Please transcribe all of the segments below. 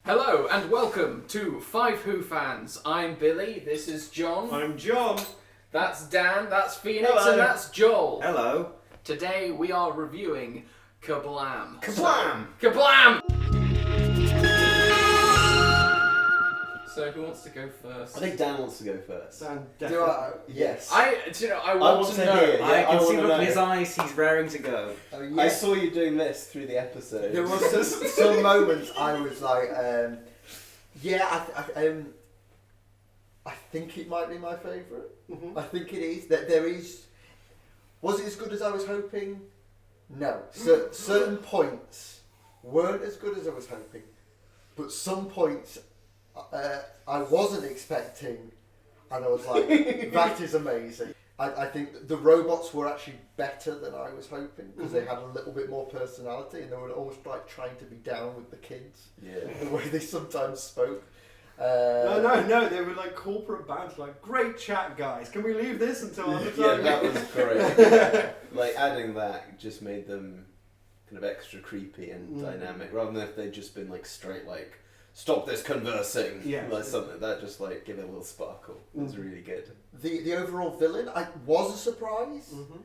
Hello and welcome to FiveWhoFans. I'm Billy, this is John. I'm John. That's Dan, that's Phoenix, Hello. and that's Joel. Hello. Today we are reviewing Kerblam. Kerblam! Kerblam! So who wants to go first? I think Dan wants to go first. Dan, Do definitely. I? Yes. I want to know. hear. I Yeah, can see wanna look in know. his eyes, he's raring to go. I saw you doing this through the episode. There was some moments I was like, I think it might be my favourite. Mhm. I think it is. That there is. Was it as good as I was hoping? No. Certain points weren't as good as I was hoping, but some points I wasn't expecting, and I was like, that is amazing. I think the robots were actually better than I was hoping because they had a little bit more personality and they were almost like trying to be down with the kids. Yeah. The way they sometimes spoke. No, they were like corporate bands, like, great chat guys, can we leave this until other Yeah, time? that was great. Like adding that just made them kind of extra creepy and dynamic, rather than if they'd just been like straight like, stop this conversing. Yeah. Like something that just like give it a little sparkle. It was really good. The overall villain was a surprise. Mhm.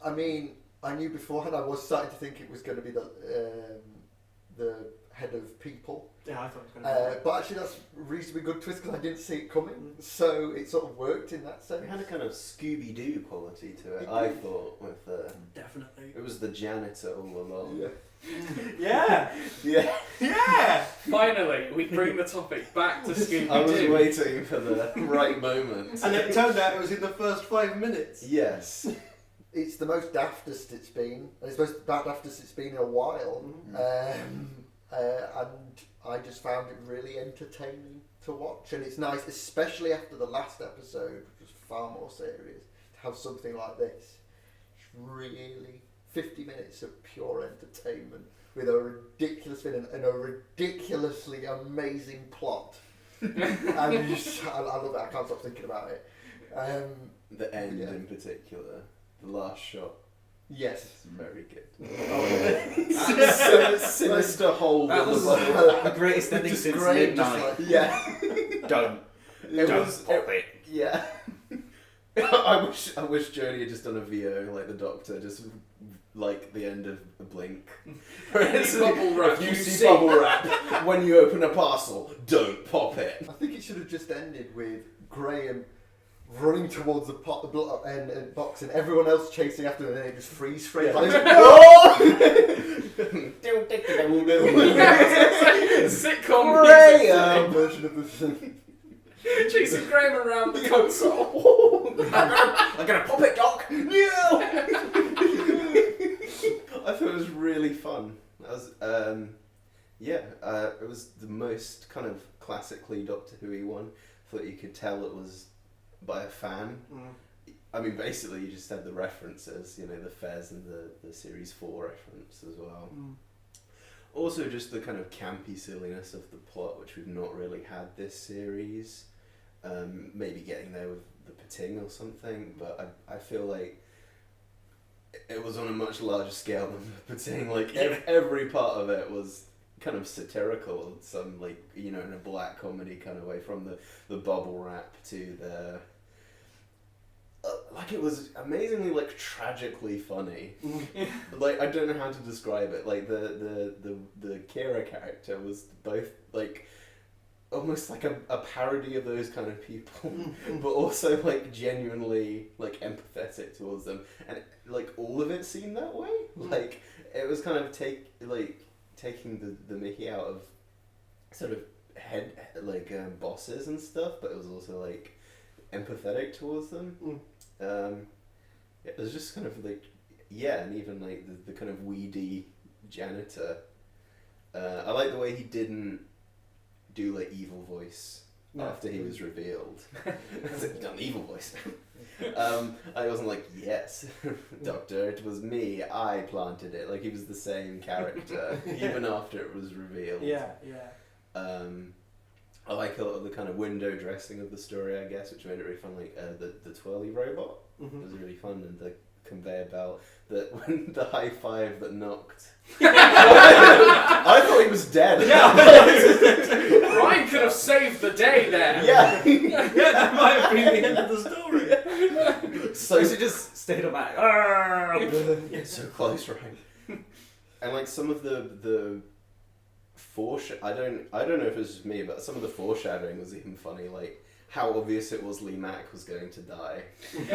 I mean, I knew beforehand. I was starting to think it was going to be the head of people, Yeah, I thought it was going to but actually that's a reasonably good twist because I didn't see it coming. So it sort of worked in that sense. It had a kind of Scooby-Doo quality to it, It I did. thought, with Definitely. it was the janitor all along. Yeah. Yeah! Yeah. Yeah! Finally, we bring the topic back to Scooby-Doo. I was waiting for the right moment. And it turned out it was in the first 5 minutes. Yes. It's the most daftest it's been, and it's the most daftest it's been in a while. And I just found it really entertaining to watch, and it's nice, especially after the last episode, which was far more serious, to have something like this. It's really 50 minutes of pure entertainment with a ridiculous villain and a ridiculously amazing plot. And you just, I love it. I can't stop thinking about it. The end Yeah. in particular, the last shot, Yes. is very good. Oh, Sinister hole That in was- the bubble. The greatest ending Just since great, just midnight. like- Yeah. Don't. It Don't was. pop it. Yeah. I wish Jodie had just done a VO like the Doctor, just like the end of a Blink. Bubble wrap. If you see bubble wrap when you open a parcel, don't pop it. I think it should have just ended with Graham running towards the and box and everyone else chasing after him, and then it just freeze frame. Yeah. Like, Sitcom Graham! version of the thing. music. Chasing Graham around the console. I'm gonna pop it, Doc. No. I thought it was really fun. That was, it was the most kind of classically Doctor Who-y one. I thought you could tell it was by a fan. I mean, basically, you just had the references, you know, the Fez and the Series 4 reference as well. Also, just the kind of campy silliness of the plot, which we've not really had this series. Maybe getting there with the Pating or something, but I feel like it was on a much larger scale than the Pating. Like, every part of it was kind of satirical, some, like, you know, in a black comedy kind of way, from the bubble wrap to the... like, it was amazingly, like, tragically funny. Like, I don't know how to describe it. Like, the Kira character was both, like, almost like a parody of those kind of people, but also, like, genuinely, like, empathetic towards them. And, like, all of it seemed that way. Like, it was kind of taking the mickey out of sort of bosses and stuff, but it was also, like, empathetic towards them. It was just kind of like, and even like the kind of weedy janitor. I like the way he didn't do like evil voice after he was revealed. Done evil voice. I wasn't like, yes, Doctor, it was me, I planted it. Like, he was the same character even after it was revealed. Yeah. I like a lot of the kind of window dressing of the story, I guess, which made it really fun. Like the twirly robot was really fun, and the conveyor belt, when the high five that knocked. I thought he was dead. the day there. Yeah. Yeah, that might have been the end of the story. So So just stayed on that. so close, right? And like some of the I don't know if it was just me, but some of the foreshadowing was even funny. Like how obvious it was Lee Mack was going to die. Like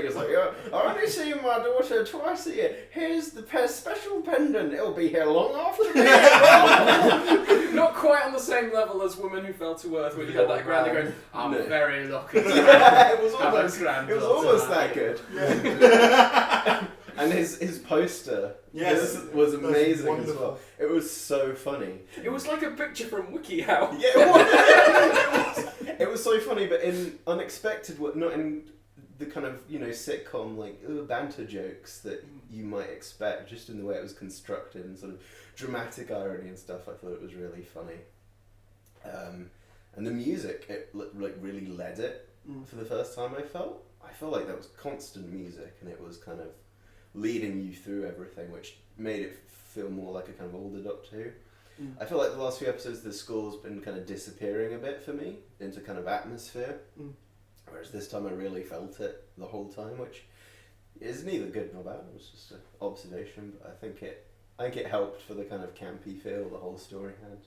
it's like, oh, I only see my daughter twice a year. Here's the special pendant. It'll be here long after me. Not quite on the same level as Woman Who Fell to Earth, when you had that granddad going, I'm No. very lucky. Yeah, it was Have a almost granddaughter. that good. Yeah. And his poster Yes. was amazing as wonderful. well. It was so funny. It was like a picture from WikiHow. Yeah, it was so funny, but in unexpected, not in the kind of sitcom like banter jokes that you might expect, just in the way it was constructed and sort of dramatic irony and stuff. I thought it was really funny, and the music like really led it for the first time. I felt like that was constant music, and it was kind of leading you through everything, which made it feel more like a kind of older Doctor Who. I feel like the last few episodes the score's been kind of disappearing a bit for me into kind of atmosphere, whereas this time I really felt it the whole time, which is neither good nor bad. It was just an observation, but I think it helped for the kind of campy feel the whole story had,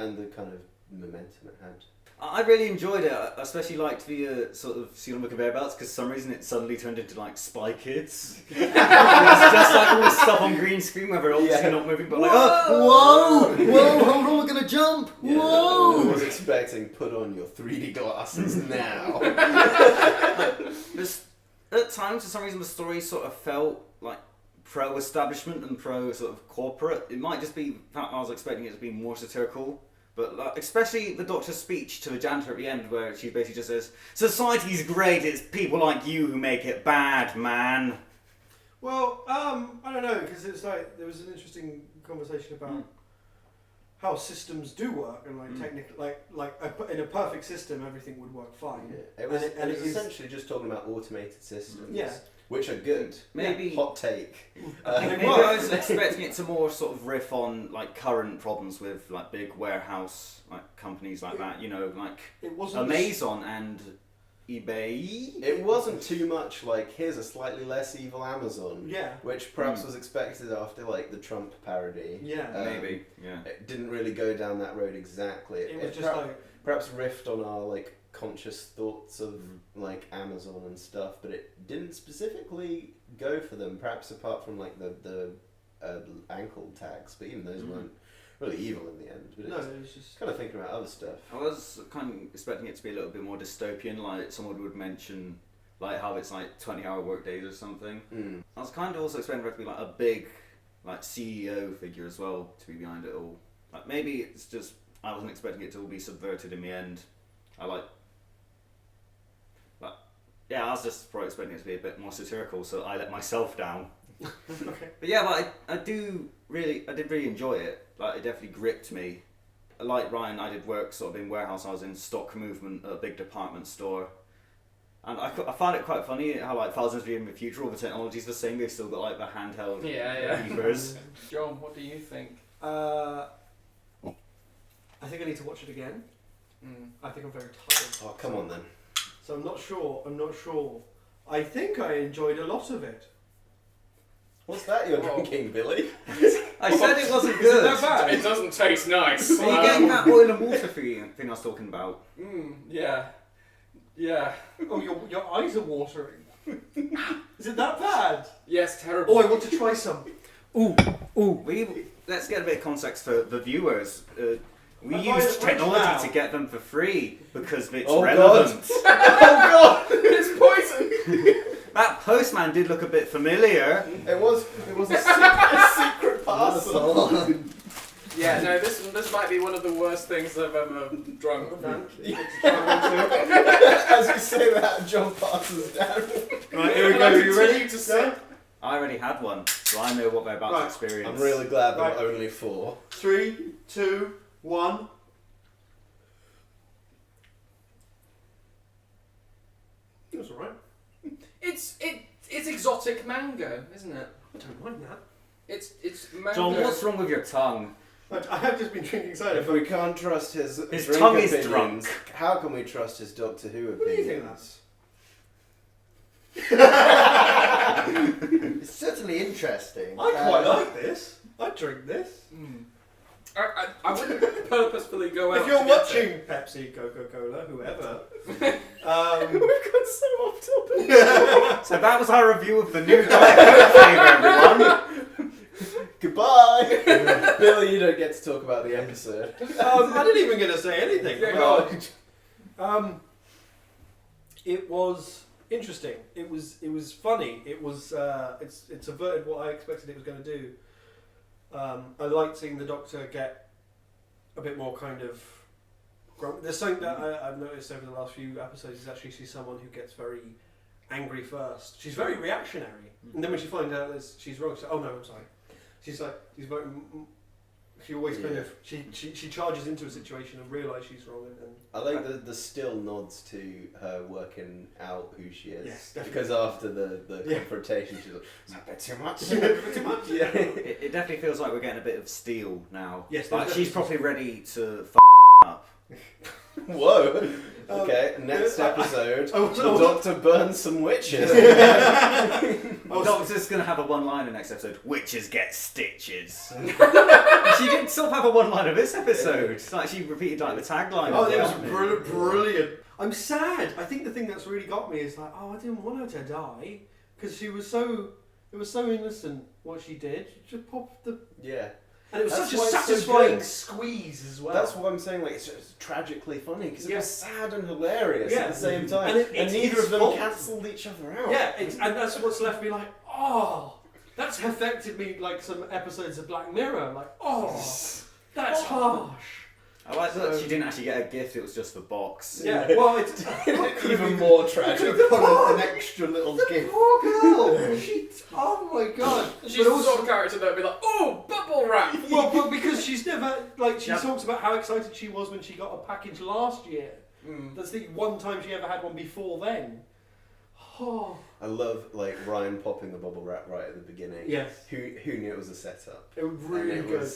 and the kind of momentum it had. I really enjoyed it. I especially liked the sort of Cinnamon Whereabouts, because for some reason it suddenly turned into like Spy Kids. It's just like all this stuff on green screen where they're obviously not moving, but like, whoa, hold on, we're gonna jump. Yeah, Whoa! I was expecting put on your 3D glasses now. At times, for some reason, the story sort of felt like pro-establishment and pro sort of corporate. It might just be that I was expecting it to be more satirical. But like, especially the Doctor's speech to the janitor at the end, where she basically just says, "Society's great, it's people like you who make it bad, man." Well, I don't know, because it's like there was an interesting conversation about how systems do work, and like technically, in a perfect system, everything would work fine. Yeah. It was essentially just talking about automated systems. Yeah. Which are good. Maybe Hot take. maybe I was expecting it to more sort of riff on like current problems with like big warehouse like companies like that, like It wasn't Amazon and eBay. It wasn't too much like, here's a slightly less evil Amazon. Yeah. Which perhaps was expected after like the Trump parody. Yeah. Maybe, yeah. It didn't really go down that road exactly. It was just perhaps riffed on our like conscious thoughts of like Amazon and stuff, but it didn't specifically go for them, perhaps apart from like the ankle tags, but even those weren't really evil in the end. But it was just kind of thinking about other stuff. I was kind of expecting it to be a little bit more dystopian, like someone would mention like how it's like 20-hour work days or something. I was kind of also expecting there to be like a big like CEO figure as well to be behind it all. Like maybe it's just I wasn't expecting it to all be subverted in the end. Yeah, I was just probably expecting it to be a bit more satirical, so I let myself down. okay. But yeah, but I did really enjoy it. Like, it definitely gripped me. Like Ryan, I did work sort of in warehouse. I was in stock movement at a big department store. And I found it quite funny how like thousands of years in the future, all the technology's the same. They've still got like the handheld beepers. John, what do you think? I think I need to watch it again. I think I'm very tired. Oh, come on then. So I'm not sure. I think I enjoyed a lot of it. What's that you're drinking, Billy? I said it wasn't Is good. it that bad? It doesn't taste nice. Are you getting that oil and water thing I was talking about? Yeah. Yeah. Oh, your eyes are watering. Is it that bad? Yes, terrible. Oh, I want to try some. Let's get a bit of context for the viewers. We I've used got it technology now. to get them for free because it's Oh, relevant. Oh god! It's poison! That postman did look a bit familiar. It was a secret parcel. Yeah, no, this might be one of the worst things I've ever drunk. As you say that, John passes down. Right, here we go. Are you ready to say? I already had one, so I know what they're about to experience. I'm really glad there Right. were only 4. 3, 2, 1. That's alright. It's exotic mango, isn't it? I don't mind that. It's mango. John, what's wrong with your tongue? I have just been drinking cider. If we can't trust his drink tongue is opinions, drunk. how can we trust his Doctor Who opinions? What do you think of that? It's certainly interesting. I quite like this. I'd drink this. I wouldn't purposefully go out. If you're to get watching Pepsi, Coca-Cola, whoever, We've got so off topic. So that was our review of the new Diet Coke flavour, everyone. Goodbye. Bill, you don't get to talk about the episode. I didn't even get to say anything. Yeah, Well, go it was interesting. It was funny. It was it's averted what I expected it was going to do. I liked seeing the Doctor get a bit more kind of. There's something that I've noticed over the last few episodes is actually she's someone who gets very angry first. She's very reactionary, and then when she finds out that she's wrong, she's like, "Oh no, I'm sorry." She's very. She always kind of she charges into a situation and realises she's wrong and I like the still nods to her working out who she is. Yes, definitely. Because after the confrontation, she's like, "Is that a bit too much?" too much. Yeah. It definitely feels like we're getting a bit of steel now. Yes, like definitely. she's probably ready to up. Whoa. Okay, next episode, I the Doctor burns some witches. The Doctor's gonna have a one-liner next episode. Witches get stitches. She did sort of have a one-liner this episode. It's like she repeated like the tagline. Oh, of that the was episode. brilliant. I'm sad. I think the thing that's really got me is like, I didn't want her to die because it was so innocent what she did. She just popped the. Yeah. And it was That's such a why it's so satisfying good. squeeze as well. That's what I'm saying. Like it's tragically funny because it was sad and hilarious Yeah. at the same time, And it's neither his of them fault. cancelled each other out. Yeah, and that's what's left me like, oh, that's affected me like some episodes of Black Mirror. Like, oh, that's harsh. I like that she didn't actually get a gift. It was just the box. Yeah, well, it's Even more tragic. An extra little gift. poor girl. Oh my god. She's the sort of character that would be like, "Oh, bubble wrap." Well, but because she's never she Yep. talks about how excited she was when she got a package last year. That's the one time she ever had one before then. Oh. I love like Ryan popping the bubble wrap right at the beginning. Yes. Who knew it was a setup? It was really and good.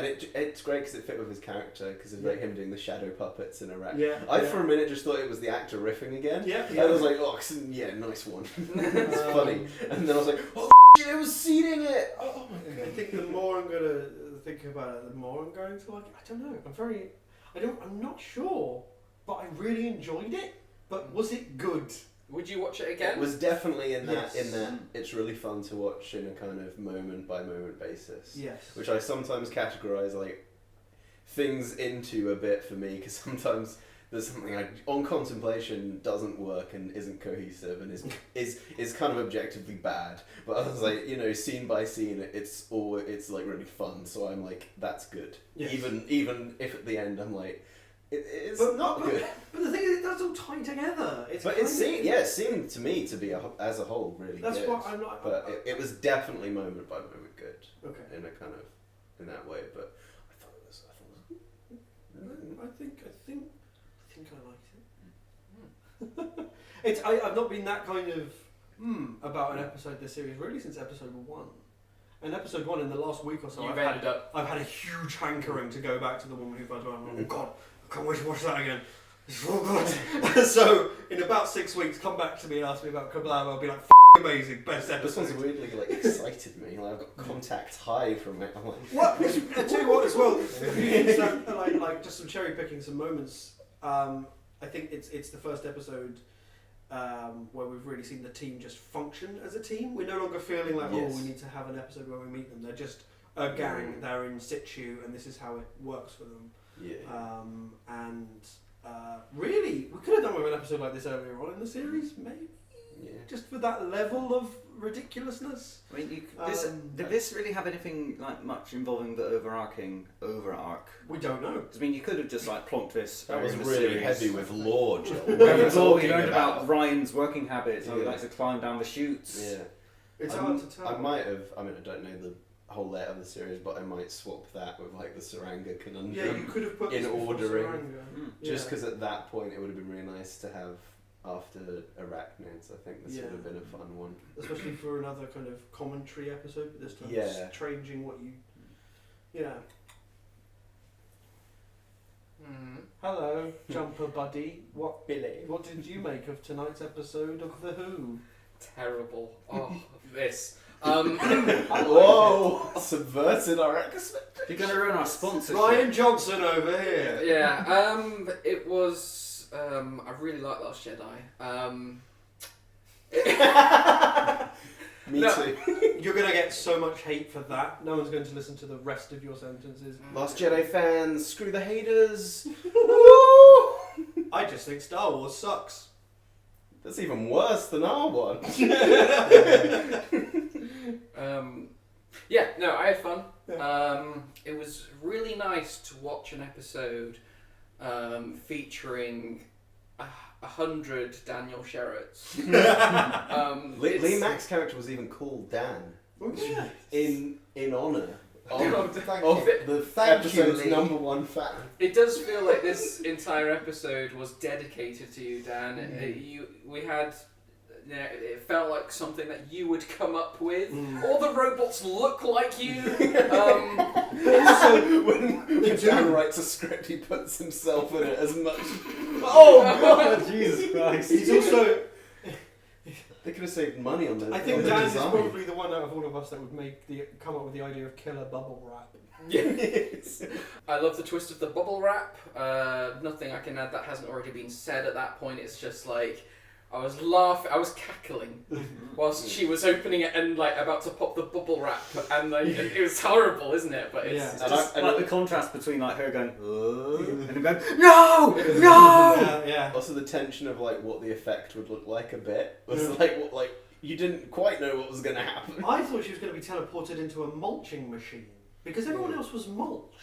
It's great because it fit with his character because of like him doing the shadow puppets in Iraq. Yeah. I for a minute just thought it was the actor riffing again. Yeah. I was like, oh, yeah, nice one. It's funny. And then I was like, oh, it was seeding it. Oh my god. I think the more I'm gonna think about it, the more I'm going to like it. I don't know. I'm not sure, but I really enjoyed it. But was it good? Would you watch it It again? was definitely in that Yes. it's really fun to watch in a kind of moment by moment basis. Yes. Which I sometimes categorize like things into a bit for me because sometimes there's something on contemplation doesn't work and isn't cohesive and is kind of objectively bad. But I was like, scene by scene, it's like really fun. So I'm like, that's good. Yes. Even if at the end I'm like, it's But- not but- good. But the thing is, it does all tie together. But it seemed to me to be as a whole really That's good. what I'm not. But it was definitely moment by moment good. Okay. In a kind of in that way. But I thought it was. I think I liked it. I've not been that kind of about an episode this series really since episode 1. And episode 1 in the last week or so, You've I've ended up. had a huge hankering to go back to the Woman Who Fell to Earth. Oh God, I can't wait to watch that again. It's so good. So in about 6 weeks, come back to me and ask me about Kerblam. I'll be like, amazing, best This episode. one's weirdly like excited me. Like I've got contact high from it. I'm like, What? I tell you what, as well. Like just some cherry picking, some moments. I think it's the first episode where we've really seen the team just function as a team. We're no longer feeling like Yes. we need to have an episode where we meet them. They're just a gang. They're in situ, and this is how it works for them. yeah. Really, we could have done with an episode like this earlier on in the series, maybe. Yeah. Just for that level of ridiculousness. I mean, did this really have anything like much involving the overarch? We don't know. I mean, you could have just like plonked this. That was in the really series. heavy with lore, Joel. What Where are you we talking learned about Ryan's working habits, how he likes to climb down the chutes. Yeah. It's I'm- hard to tell. I might have. I mean, I don't know the whole layout of the series, but I might swap that with like the Saranga conundrum. Yeah, you could have put in this before ordering. Saranga. Just Yeah. because at that point it would have been really nice to have after Arachnids. I think this Yeah. would have been a fun one. Especially for another kind of commentary episode, but this time Yeah. it's changing what you. Yeah. Jumper Buddy, what Billy. did you make of tonight's episode of The Who? Terrible. Oh, this. Whoa! Subverted our expectations. You're going to ruin our sponsorship. Ryan Johnson over here. Yeah. It was. I really like Last Jedi. Me No. too. You're going to get so much hate for that. No one's going to listen to the rest of your sentences. Last Jedi fans, screw the haters. I just think Star Wars sucks. That's even worse than our one. Yeah, no, I had fun. It was really nice to watch an episode featuring 100 Daniel Sherratts. Lee Mack's character was even called Dan, in honour of the episode's Lee. #1 fan. It does feel like this entire episode was dedicated to you, Dan. We had. Yeah, it felt like something that you would come up with. All the robots look like you. Also, when Dan writes a script, he puts himself in it as much. Oh God, Jesus Christ! He's also. They could have saved money on the. I think on the Dan is design. probably the one out of all of us that would come up with the idea of killer bubble wrap. Yes. I love the twist of the bubble wrap. Nothing I can add that hasn't already been said at that point. It's just like. I was laughing, I was cackling whilst she was opening it and like about to pop the bubble wrap, and like, it was horrible, isn't it? But it's Yeah. Just like the contrast between like her going, and him going, no! Yeah. Also, the tension of like what the effect would look like a bit was like you didn't quite know what was going to happen. I thought she was going to be teleported into a mulching machine because everyone else was mulched.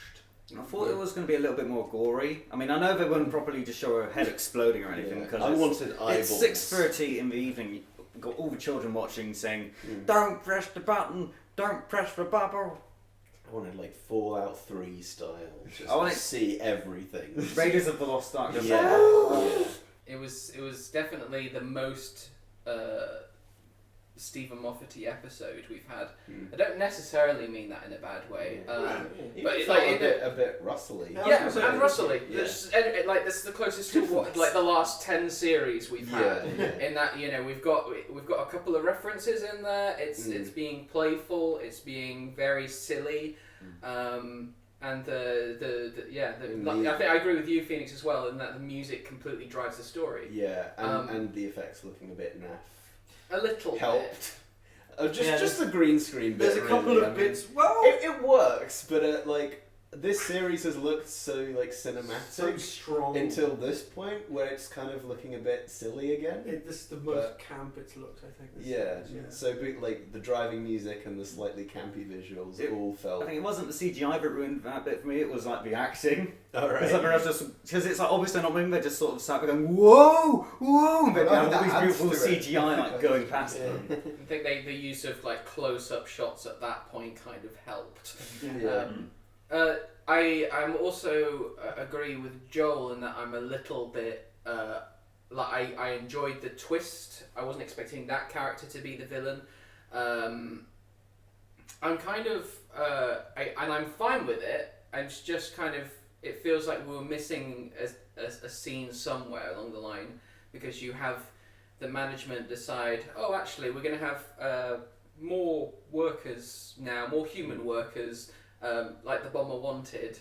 I thought it was going to be a little bit more gory. I mean, I know they wouldn't properly just show her head exploding or anything because I wanted eyeballs. it's 6:30 in the evening. You've got all the children watching saying, "Don't press the button, don't press the bubble." I wanted like Fallout 3 style. Just I wanted- to see everything. Raiders of the Lost Ark. Just Yeah. it was definitely the most Stephen Moffat-y episode we've had. I don't necessarily mean that in a bad way. It But felt like a bit Russell-y. Yeah, was gonna and say, Russell-y. yeah. Like this is the closest to what like the last 10 series we've had. Yeah. In that we've got a couple of references in there. It's being playful. It's being very silly. And I think I agree with you, Phoenix, as well, in that the music completely drives the story. Yeah, and the effects looking a bit naff. A little Helped. bit. Just the green screen bit. There's a couple really. of bits. Well, It works, but like this series has looked so like so cinematic strong until this point where it's kind of looking a bit silly again. This is the most camp it's looked, I think. this Yeah. series, So like the driving music and the slightly campy visuals all felt. I think it wasn't the CGI that ruined that bit for me. It was like the acting. Alright. Because it's like obviously not moving. They're just sort of sat there going, whoa, whoa, but Well, all that these adds beautiful to it. CGI like going past them. I think the use of like close-up shots at that point kind of helped. Yeah. I'm also agree with Joel in that I'm a little bit like I enjoyed the twist. I wasn't expecting that character to be the villain. I'm kind of and I'm fine with it. It's just kind of it feels like we were missing a scene somewhere along the line because you have the management decide, oh, actually we're going to have more workers now, more human workers. Like the bomber wanted,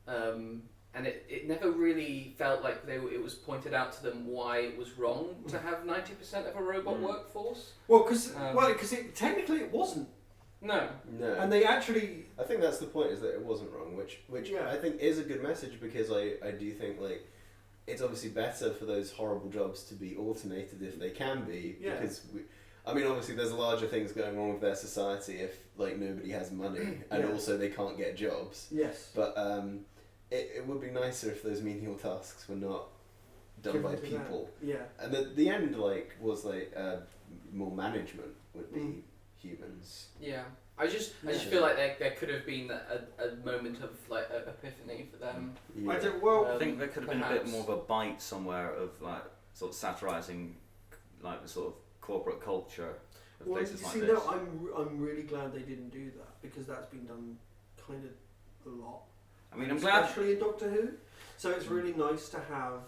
and it never really felt like it was pointed out to them why it was wrong to have 90% of a robot workforce. Well, because technically it wasn't, No. No. and they actually. I think that's the point, is that it wasn't wrong, which Yeah. I think is a good message, because I do think like it's obviously better for those horrible jobs to be automated if they can be, Yeah. because I mean, obviously there's larger things going on with their society if like nobody has money and Yeah. also they can't get jobs. Yes. But it would be nicer if those menial tasks were not done Given by to people. that. Yeah. And the end like was like more management would be humans. Yeah. I just feel like there could have been a moment of like an epiphany for them. Yeah. I don't. Well, I think there could have been a bit perhaps. more of a bite somewhere of like sort of satirising like the sort of corporate culture of well, places you like see, this. no, I'm really glad they didn't do that because that's been done kind of a lot. I mean, I'm glad. Especially in Doctor Who. So it's really nice to have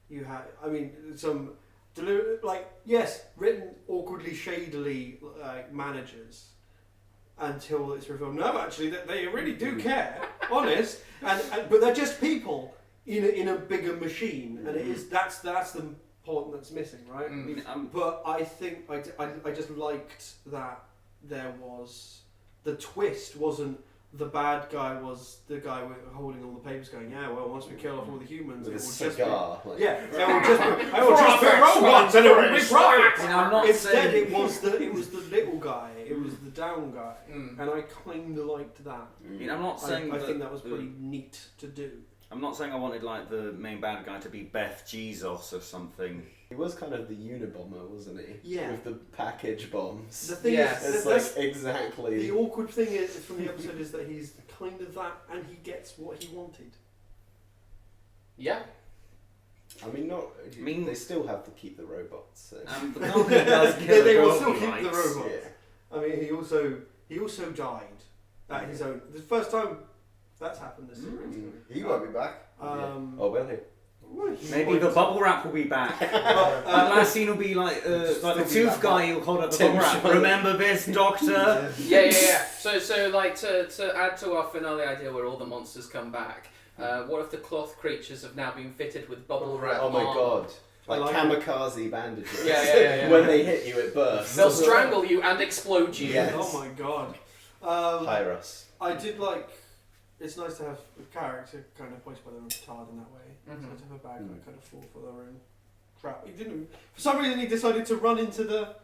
You had, I mean, some yes, written awkwardly, shadily like managers until it's revealed. No, actually, that they really do care, honest, and but they're just people in a bigger machine, and that's the part that's missing, right? I mean, But I think I just liked that there was the twist wasn't the bad guy was the guy holding all the papers going, yeah, well, once we kill off all the humans, With it a will just be... cigar. Like, Yeah, it will just be robots and it will be profits! I'm not Instead, saying... it was the little guy, it was the down guy, and I kind of liked that. I mean, I'm not saying I think that was pretty neat to do. I'm not saying I wanted like the main bad guy to be Beth Jesus or something. he was kind of the Unabomber, wasn't he? Yeah. With the package bombs. The thing Yes. is, It's that's, like exactly. the awkward thing is from the episode is that he's kind of that, and he gets what he wanted. Yeah. I mean, they still have to keep the robots. So. The company does kill They a will girl still he keep the likes. robots. Yeah. I mean, he also died at his own. The first time that's happened this series. He won't be back. Um, Oh, will he? Maybe the bubble wrap will be back. but, That last scene will be like the tooth guy who'll hold up the Tim bubble wrap. Shaw. Remember this, Doctor? Yeah. So like to add to our finale idea where all the monsters come back. What if the cloth creatures have now been fitted with bubble wrap? Oh my armor? god. Like like kamikaze bandages. Yeah. When they hit you, it bursts. They'll strangle you and explode you. Yes. Oh my god. Hire us. I did like. It's nice to have a character kind of voiced by their own retard in that way. It's nice to have a bad guy kind of fall for their own trap. He didn't. For some reason, he decided to run into the.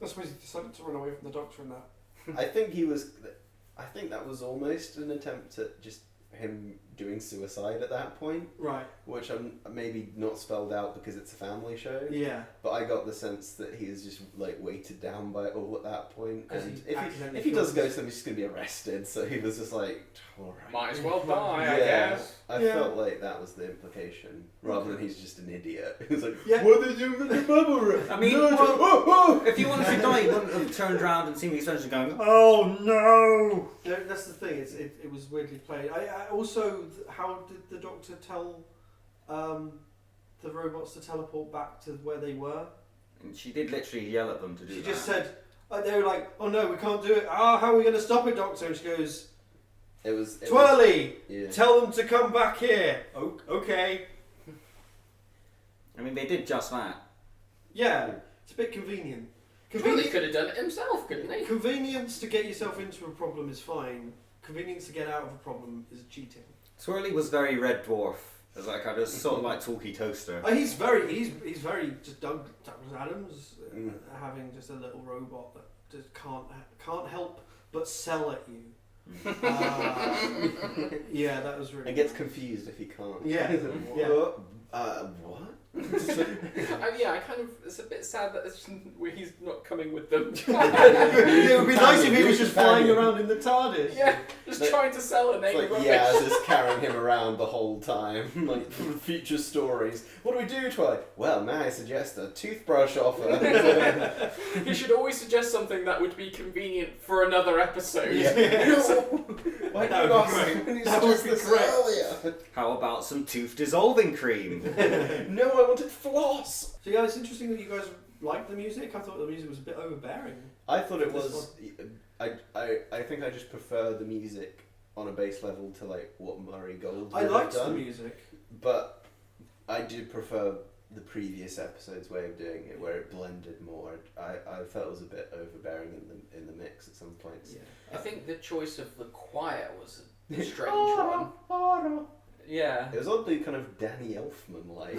I suppose he decided to run away from the doctor and that. I think that was almost an attempt at just him doing suicide at that point, Right. which I'm maybe not spelled out because it's a family show. Yeah. But I got the sense that he is just like weighted down by it all at that point, 'Cause and he accidentally if he does kills go his- to them, he's just gonna be arrested. So he was just like, all right. Might as well die, I Yeah. guess. I Yeah. felt like that was the implication, rather than he's just an idiot. He was like, Yeah. what did you do with the bubble wrap? I mean, No, well, if you wanted to die, you wouldn't have turned around and seen me essentially going, oh no! That's the thing. It was weirdly played. I also, how did the Doctor tell the robots to teleport back to where they were? And she did literally yell at them to do She that. just said, they were like, "Oh no, we can't do it. How are we going to stop it, Doctor?" And she goes, It was "Twirly, yeah. tell them to come back here." Oh, okay. I mean, they did just that. Yeah, it's a bit convenient. Well, he could have done it himself, couldn't he? Convenience to get yourself into a problem is fine. Convenience to get out of a problem is cheating. Swirly was very Red Dwarf. As like kind of sort of like Talkie Toaster. He's very just Douglas Adams, having just a little robot that just can't help but sell at you. Yeah, that was really. And gets confused if he can't. Yeah. Yeah. What? I kind of. It's a bit sad that he's not coming with them. It would be nice if he was just flying around in the TARDIS. Yeah, just Like- trying to sell a It's name like rubbish. Yaz is carrying him around the whole time, like future stories. What do we do, Twilight? Well, may I suggest a toothbrush offer? You should always suggest something that would be convenient for another episode. Why That did would you be ask great. when you That would suggest be this great. earlier? How about some tooth dissolving cream? No, I wanted floss. So yeah, it's interesting that you guys liked the music. I thought the music was a bit overbearing. I thought it This was. I think I just prefer the music on a base level to like what Murray Gold. I would liked have the done, music. but I did prefer the previous episode's way of doing it, where it blended more. I felt it was a bit overbearing in the mix at some points. Yeah. I think the choice of the choir was a strange one. Yeah. It was oddly kind of Danny Elfman like.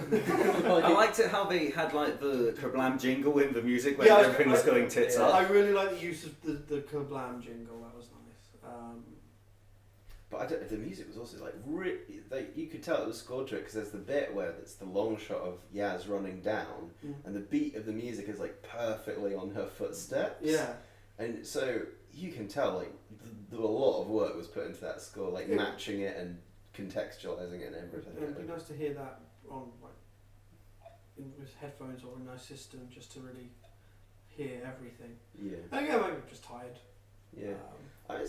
I liked it how they had like the Kerblam jingle in the music when Yeah, everything was going tits yeah. up. I really like the use of the Kerblam jingle. That was nice. But the music was also like you could tell it was scored to it because there's the bit where it's the long shot of Yaz running down, and the beat of the music is like perfectly on her footsteps. Yeah. And so you can tell like a lot of work was put into that score, like matching it and contextualizing it and everything. It'd be nice to hear that on with headphones or a nice system, just to really hear everything. Yeah. Oh yeah, maybe I'm just tired. Yeah. I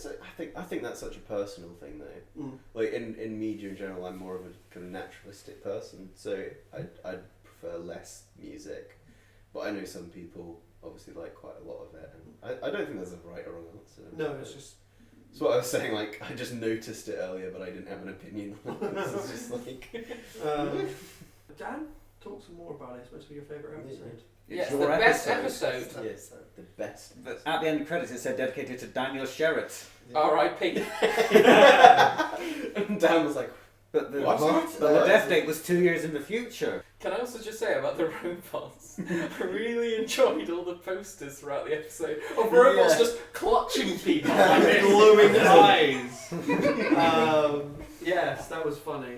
think that's such a personal thing though. Like in media in general, I'm more of a kind of naturalistic person, so I'd prefer less music. But I know some people obviously like quite a lot of it, and I don't think there's a right or wrong answer. No, it's just. It's what I was saying. Like I just noticed it earlier, but I didn't have an opinion on it. It's just like. Dan, talk some more about it. It's supposed to be your favourite episode. Yes, your the best episode. Yes, the best. At the end of the credits, it said dedicated to Daniel Sherratt. R.I.P. And Dan was like, But the, What? but the death date was 2 years in the future. Can I also just say about the robots? I really enjoyed all the posters throughout the episode of robots just clutching people with glowing eyes. Yes, that was funny.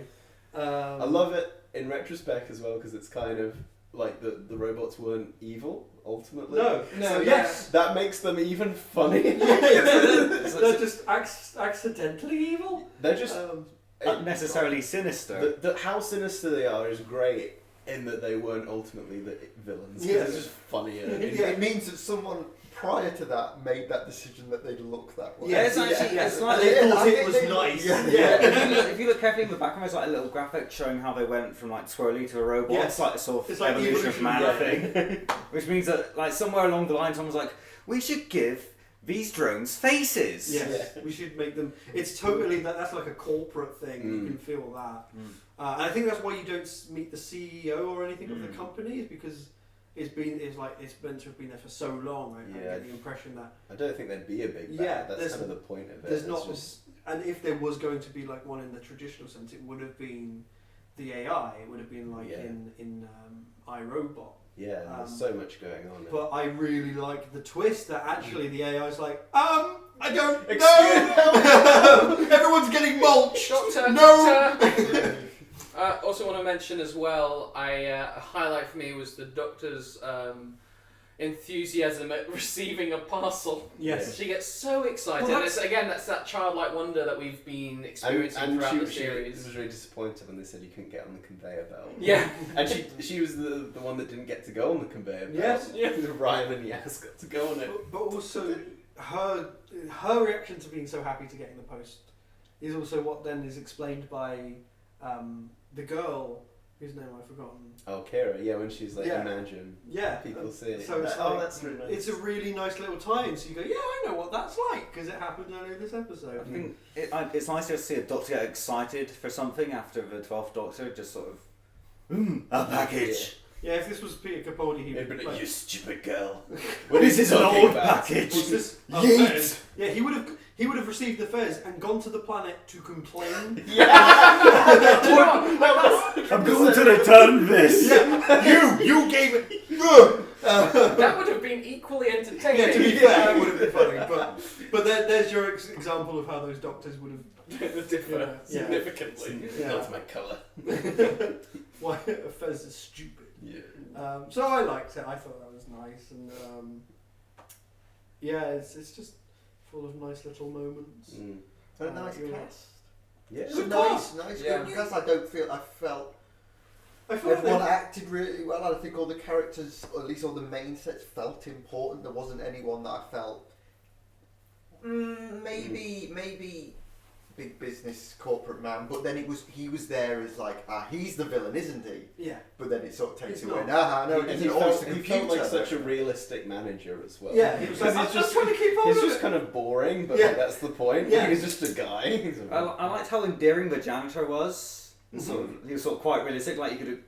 I love it in retrospect as well because it's kind of like the robots weren't evil ultimately. No, No, yes. That makes them even funny. They're just accidentally evil. They're just Not necessarily sinister. how sinister they are is great in that they weren't ultimately the villains. Yeah. It's just funnier. It means that someone prior to that made that decision that they'd look that way. Yeah, it's actually it's And like they Yeah, thought I it think was they- nice. yeah. if you look carefully in the background, there's like a little graphic showing how they went from like swirly to a robot. Yes. It's like a sort of It's like evolution of man evolution, thing, which means that like somewhere along the line, someone's like, we should give these drones faces. Yes, we should make them. It's totally that's like a corporate thing. You can feel that, and I think that's why you don't meet the CEO or anything of the company, is because it's meant to have been there for so long. I get the impression that I don't think there'd be a big bad. Yeah, That's there's- kind of the point of it. there's It's not. just- And if there was going to be like one in the traditional sense, it would have been the AI. It would have been like in iRobot. yeah, there's so much going on. But I really like the twist that actually the AI is like, I don't Excuse- know. Everyone's getting mulch. Doctor, No. Doctor. Also want to mention as well, a highlight for me was the Doctor's enthusiasm at receiving a parcel. Yes. She gets so excited. Well, And it's, again, that's that childlike wonder that we've been experiencing and throughout the she series. was really disappointed when they said you couldn't get on the conveyor belt. Yeah. And she was the one that didn't get to go on the conveyor belt. Yes. Yeah. Ryan and Yas got to go on it. But also her reaction to being so happy to get in the post is also what then is explained by the girl whose name I've forgotten. Oh, Kara, yeah, when she's like, Yeah. imagine Yeah. people see it. So it's oh, like, that's really nice. it's a really nice little tie-in. So you go, yeah, I know what that's like because it happened earlier this episode. I think it's nice to see a Doctor get excited for something after the 12th Doctor just sort of, a package. Yeah, if this was Peter Capaldi, he'd It'd be be like, like, you stupid girl. This is an old package. what's this? Yeet. Fez. Yeah, he would have received the Fez and gone to the planet to complain. Do you know what? I'm going to return this. You gave it. That would have been equally entertaining. Yeah, to be fair, it would have been funny. But there's your example of how those doctors would have. differ Yeah. significantly. Yeah. Not my colour. Why a Fez is stupid. Yeah. So I liked it. I thought that was nice, and yeah, it's just full of nice little moments. Mm. And a nice You're right. cast. Yeah. It's Good a nice, Yeah. good cast. I felt I feel like everyone acted really well. I think all the characters, or at least all the main sets, felt important. There wasn't anyone that I felt maybe big business corporate man, but then he was there as like he's the villain, isn't he? Yeah. But then it sort of takes He's away. not. No, And it's he always felt, the he computer. felt like such a realistic manager as well. Yeah, he was like, Because I'm just trying to keep on he's with just it. kind of boring, but Yeah. like, that's the point. Yeah. He's just a guy. I liked how endearing the janitor was. And sort of, he was sort of quite realistic. Like you could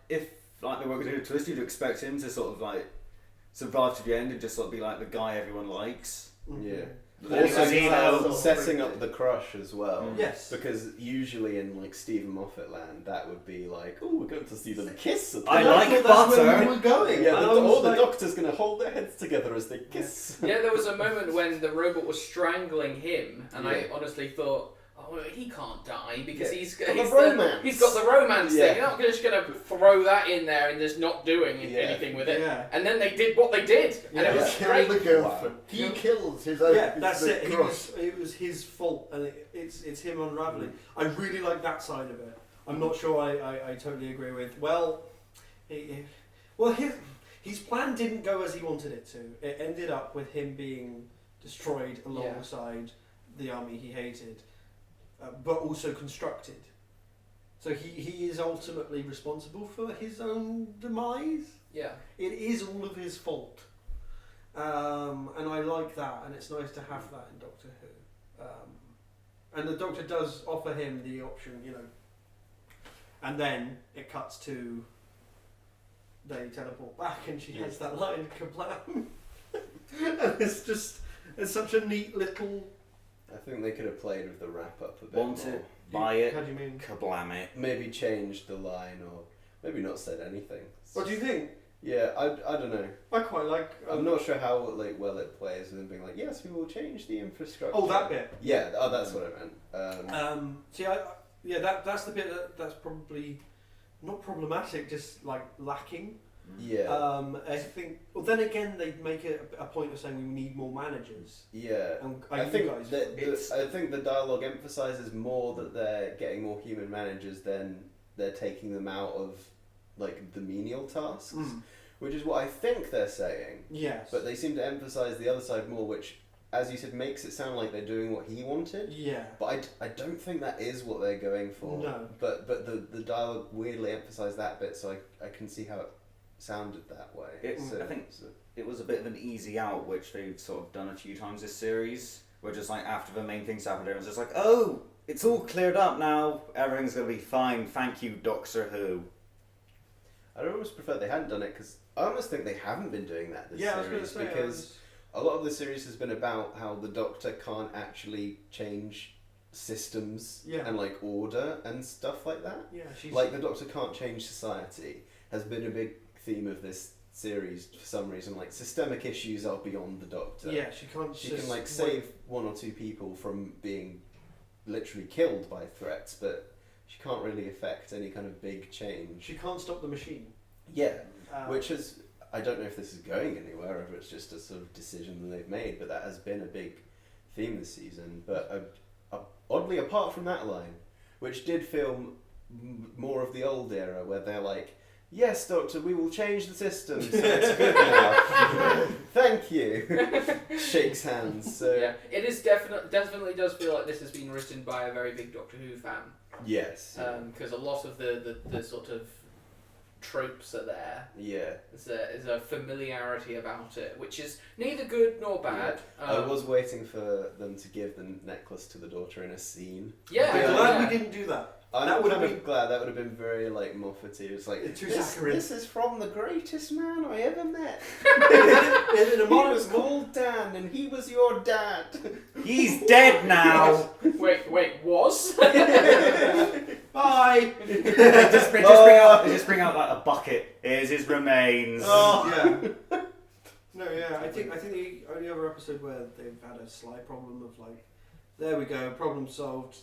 if like they were going to do a twist, you'd expect him to sort of like survive to the end and just sort of be like the guy everyone likes. Yeah. Then it was email. Setting up the crush as well. Yes. Because usually in like Stephen Moffat land, that would be like, oh, we're going to see them kiss. At the I end." like thought that's where butter. we were going. Yeah, And the, I was the like- doctor's going to hold their heads together as they kiss. Yeah, there was a moment when the robot was strangling him, and I Yeah. honestly thought, oh, he can't die because Yeah. he's Got the he's romance. he's got the romance Yeah. thing. You're not just going to throw that in there and just not doing Yeah. anything with it. Yeah. And then they did what they did, and Yeah. it was He great. killed the girlfriend. He kills his own. Yeah, that's the it. crush. It was his fault, and it's him unraveling. I really like that side of it. I'm not sure I totally agree with. Well, his plan didn't go as he wanted it to. It ended up with him being destroyed alongside the army he hated, but also constructed. So he is ultimately responsible for his own demise. Yeah. It is all of his fault. And I like that, and it's nice to have that in Doctor Who. And the Doctor does offer him the option, and then it cuts to they teleport back and she has that line, Kerblam. And it's such a neat little... I think they could have played with the wrap up a bit Want more. it, buy it, How do you mean? Kerblam it. Maybe changed the line, or maybe not said anything. What do you think? Yeah, I don't know. I quite like... I'm not sure how well it plays, and then being like, yes, we will change the infrastructure. Oh, that bit. Yeah, that's what I meant. That's the bit that's probably not problematic, just like lacking. Yeah. I think. Well, then again, they make it a point of saying we need more managers. Yeah. And I think the dialogue emphasizes more that they're getting more human managers than they're taking them out of like the menial tasks, which is what I think they're saying. Yes. But they seem to emphasize the other side more, which, as you said, makes it sound like they're doing what he wanted. Yeah. But I don't think that is what they're going for. No. But the dialogue weirdly emphasised that bit, so I can see how it sounded that way. I think it was a bit of an easy out, which they've sort of done a few times this series, where just like after the main things happened, everyone's just like, oh, it's all cleared up now, everything's going to be fine, thank you, Doctor Who. I'd almost prefer they hadn't done it, because I almost think they haven't been doing that this I was series, going to say, because a lot of the series has been about how the Doctor can't actually change systems and like order and stuff like that. Yeah, like the Doctor can't change society has been a big theme of this series for some reason. Like systemic issues are beyond the Doctor. Yeah, she can't. She can like save one or two people from being literally killed by threats, but she can't really affect any kind of big change. She can't stop the machine. Yeah, which is, I don't know if this is going anywhere, or if it's just a sort of decision that they've made, but that has been a big theme this season. But oddly, apart from that line, which did feel more of the old era, where they're like, yes, Doctor, we will change the system, so it's good now. Thank you. Shakes hands. So yeah, it is definitely does feel like this has been written by a very big Doctor Who fan. Yes. Because a lot of the sort of tropes are there. Yeah. There's a familiarity about it, which is neither good nor bad. Yeah. I was waiting for them to give the necklace to the daughter in a scene. Yeah. I'm glad we didn't do that. I'm kind of glad. That would have been very like Moffat-y. It's like this is from the greatest man I ever met. He was called Dan, and he was your dad. He's dead now. Wait, was? Bye. They just bring out like a bucket. Here's his remains. Oh yeah. No, yeah. I think the only other episode where they've had a slight problem of like, there we go, problem solved,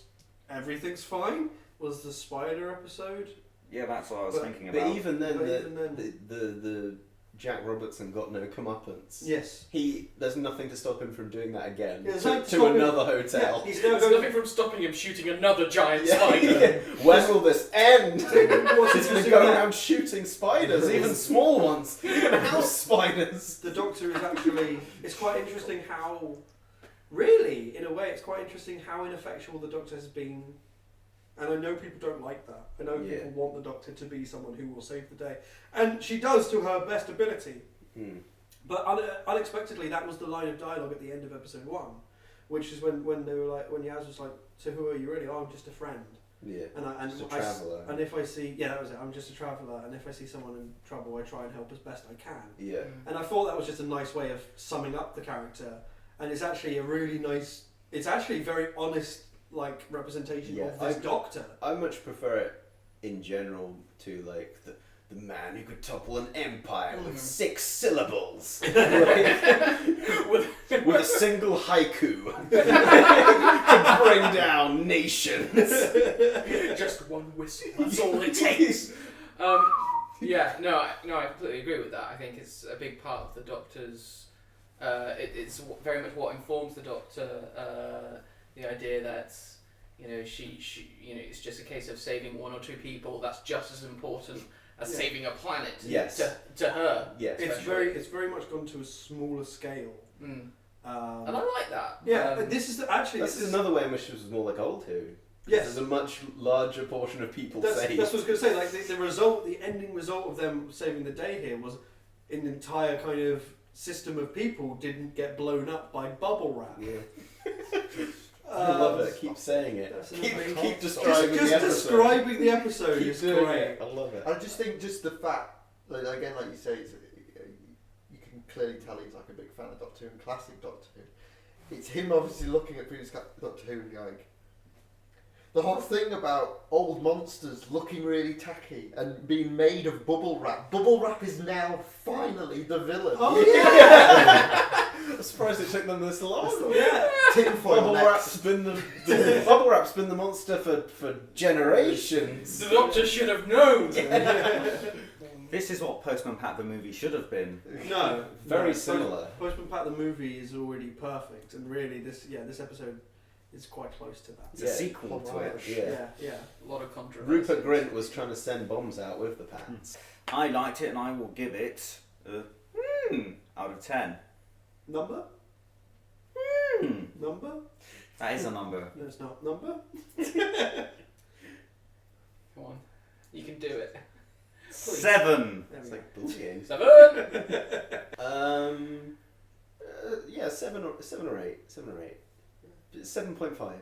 everything's fine, was the spider episode. Yeah, that's what I was thinking about. But even then, the Jack Robertson got no comeuppance. Yes. There's nothing to stop him from doing that again to another hotel. Yeah, There's nothing from stopping him shooting another giant spider. Yeah. When will this end? He's going to go that? around shooting spiders, even small ones, even house spiders. The Doctor is actually... It's quite interesting how... Really, in a way, it's quite interesting how ineffectual the Doctor has been. And I know people don't like that. I know people want the Doctor to be someone who will save the day. And she does to her best ability. Mm. But unexpectedly, that was the line of dialogue at the end of episode 1. Which is when they were like, when Yaz was like, so who are you really? Oh, I'm just a friend. Yeah. And just a traveller. And if I see... Yeah, that was it. I'm just a traveller. And if I see someone in trouble, I try and help as best I can. Yeah. And I thought that was just a nice way of summing up the character. And it's actually a really nice... It's actually a very honest... like representation of this Doctor. I much prefer it in general to like the man who could topple an empire with 6 syllables, with a single haiku to bring down nations. Just one whistle. That's all it takes. Yeah, no, I completely agree with that. I think it's a big part of the Doctor's. It's very much what informs the Doctor. The idea that she it's just a case of saving 1 or 2 people. That's just as important as saving a planet. Yes. To her. Yes. It's very much gone to a smaller scale. And I like that. Yeah, this is This is another way in which it was more like Old Who. Yes. There's a much larger portion of people saved. That's what I was going to say. Like the result, the ending result of them saving the day here was an entire kind of system of people didn't get blown up by bubble wrap. Yeah. I love it. Keep saying it. Keep describing just the episode. describing the episode Keep is doing great. it. I love it. I just think just the fact, like, again, like you say, you can clearly tell he's like a big fan of Doctor Who and classic Doctor Who. It's him obviously looking at previous Doctor Who and going, the whole thing about old monsters looking really tacky and being made of bubble wrap. Bubble wrap is now finally the villain. Oh yeah! I'm surprised it took them this long. Yeah. Tinfoil Bubble wrap's been the bubble wrap's been the monster for generations. The Doctor should have known. This is what Postman Pat the movie should have been. No, Very similar. Postman Pat the movie is already perfect, and really this episode is quite close to that. It's a sequel to it. Yeah. Yeah. A lot of controversy. Rupert Grint was trying to send bombs out with the pants. I liked it and I will give it a out of 10. Number? Number? That is a number. No, it's not. Number? Come on, you can do it. 7. There we It's go. like bullying. 7. Yeah, 7 or 8. 7.5.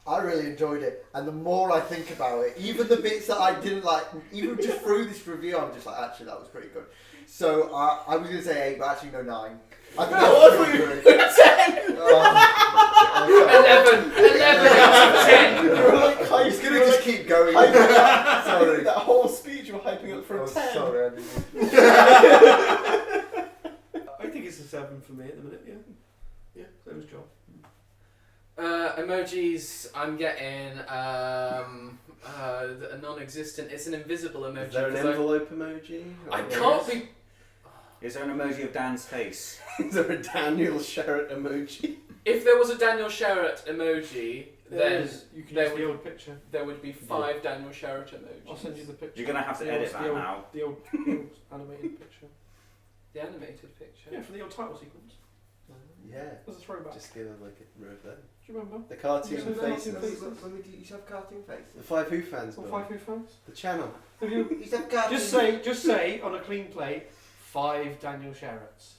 I really enjoyed it, and the more I think about it, even the bits that I didn't like, even just through this review, I'm just like, actually, that was pretty good. So I was going to say 8, but actually, no, 9. I think that was pretty good. 10. 11 out of 10. You were like hyping. He's going to just keep going. Sorry. That whole speech you were hyping up for a 10. Sorry, I think it's a 7 for me at the minute, yeah. Yeah, same as John. Emojis, I'm getting a non-existent. It's an invisible emoji. Is there an 'cause envelope emoji? I Or can't be. Is there an emoji of Dan's face? Is there a Daniel Sherratt emoji? If there was a Daniel Sherratt emoji, then you can there use the would- old picture. there would be 5 Daniel Sherratt emojis. I'll send you the picture. You're going to have to edit that now. The old animated picture. The animated picture. Yeah, for the old title sequence. Yeah. As a throwback. Just give it like a road there. Do you remember? The cartoon Yeah, the faces. cartoon faces. When we do, you used to have cartoon faces. The FiveWhoFans. Or Bill. 5 Who fans? The channel. Have you? You used to have cartoon. Just say on a clean plate, 5 Daniel Sherratts.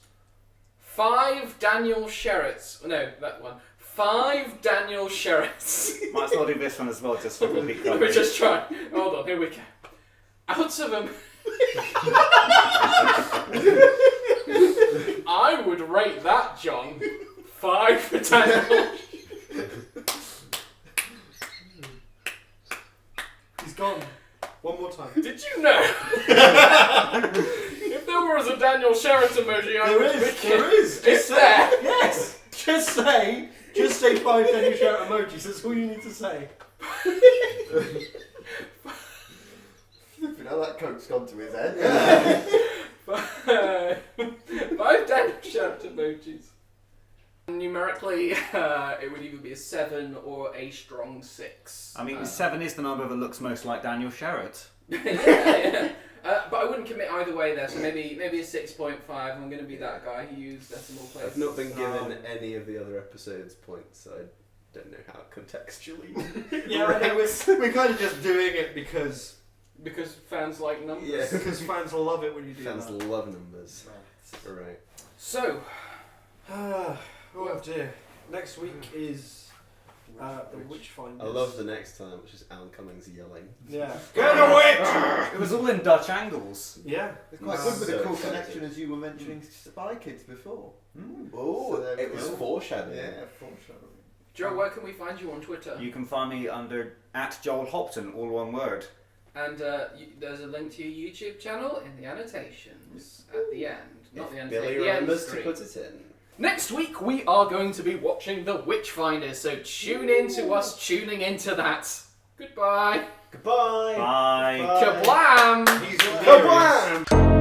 5 Daniel Sherratts. No, that one. 5 Daniel Sherratts. Might as well do this one as well, just for complete Let me coverage. just try. Hold on, here we go. Out of them. I would rate that, John. 5 for Daniel. He's gone. One more time. Did you know? If there was a Daniel Sherratt emoji, I would pick it. There is. It's there. Yes. Just say 5 Daniel Sherratt emojis. That's all you need to say. You know that coke's gone to his head. 5 Daniel Sherratt emojis. Numerically, it would either be a 7 or a strong 6. I mean, 7 is the number that looks most like Daniel Sherratt. yeah. But I wouldn't commit either way there, so maybe a 6.5. I'm going to be that guy who used decimal places. I've not been given any of the other episodes points, so I don't know how contextually. Yeah, I think we're kind of just doing it because fans like numbers. Yeah. because fans love it when you do Fans that. love numbers. Right. So, Oh dear. Next week is the Witchfinders. I love the next time, which is Alan Cummings yelling. Yeah. Get a witch! It was all in Dutch angles. Yeah. It's quite Wow. good with So a cool excited. connection as you were mentioning Spy Kids before. Oh, So there it we was go. foreshadowing. Yeah, foreshadowing. Joe, where can we find you on Twitter? You can find me under @JoelHopton, all one word. And there's a link to your YouTube channel in the annotations at the end. Not the If end. Billy the end remembers to screen. put it in. Next week we are going to be watching The Witchfinders, so tune in to us tuning into that. Goodbye. Goodbye. Bye. Bye. Kerblam! He's Kablam!